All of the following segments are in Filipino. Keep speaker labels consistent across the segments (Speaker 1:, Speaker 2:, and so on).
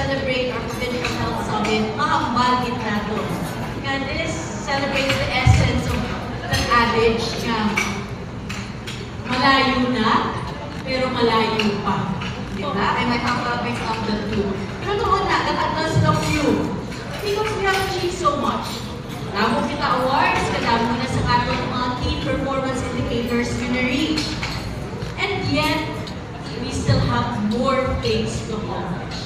Speaker 1: celebrate our Provincial Health Summit, mahambal din nato. And this celebrates the essence of the adage na malayo na, pero malayo pa. Diba? I might have a mix of the two. Pero doon na, that long view. Because we have achieved so much. Damo kita awards, kadamo na sa ating mga key performance indicators yun na-reach. And yet, we still have more things to accomplish.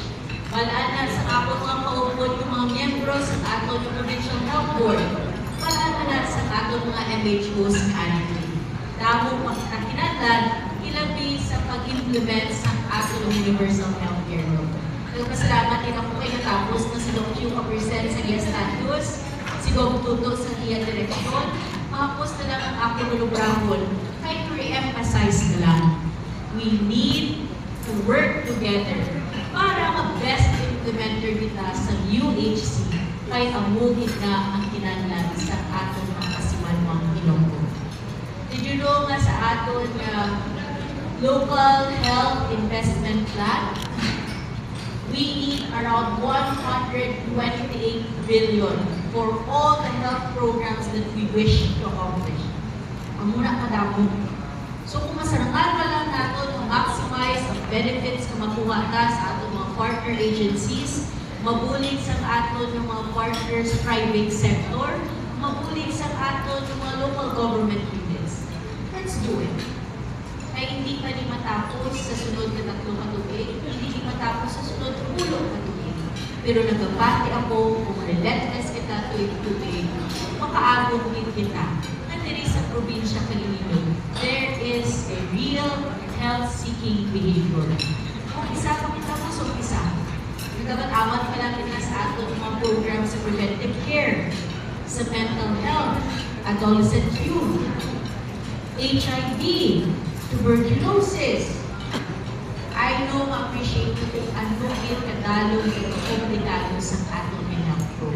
Speaker 1: Balaan na sa akong mga kaupod yung mga miyembro sa atong Provincial Health Board. Balaan na sa atong mga MHOs annually. Damo pagkakinatlan, ilabi sa pag-implement sa atong Universal Healthcare Law. Nagpasalamat din ako kayo natapos na si Dr. Q ka-present sa iya status, si Dr. Tuto sa iya direksyon, makapos na lang ang ako nulubrahon, kahit to re-emphasize na lang. We need to work together para mag-best implementer kita sa UHC kay amugit na ang kinahanglan sa atong mga kasimanwang Ilonggo. Did you know nga sa aton local health investment plan, we need around 128 billion for all the health programs that we wish to accomplish. Ang muna kadamo. So kung masarangan pa lang natin ma-maximize ang benefits na makuha na sa ating mga partner agencies, mabulig sa atin ng mga partners private sector, mabulig sa atin ng mga local government units. Let's do it. Ay hindi pa ni matapos sa sunod na 3 katubig, hindi ni matapos sa sunod na 10 katubig. Pero nagabati ako kung relentless kita tuwing tubig, makaabot din kita. Nandiri sa probinsya Kalingin, there is a real health-seeking behavior. Kung isa pa kita mo, so isa. Nagkabat-amat pa lang kita sa atong mga program sa preventive care, sa mental health, adolescent youth, HIV, tuberculosis. I know, appreciate ko kung ano yung kadalo yung komplikado sa atong health program.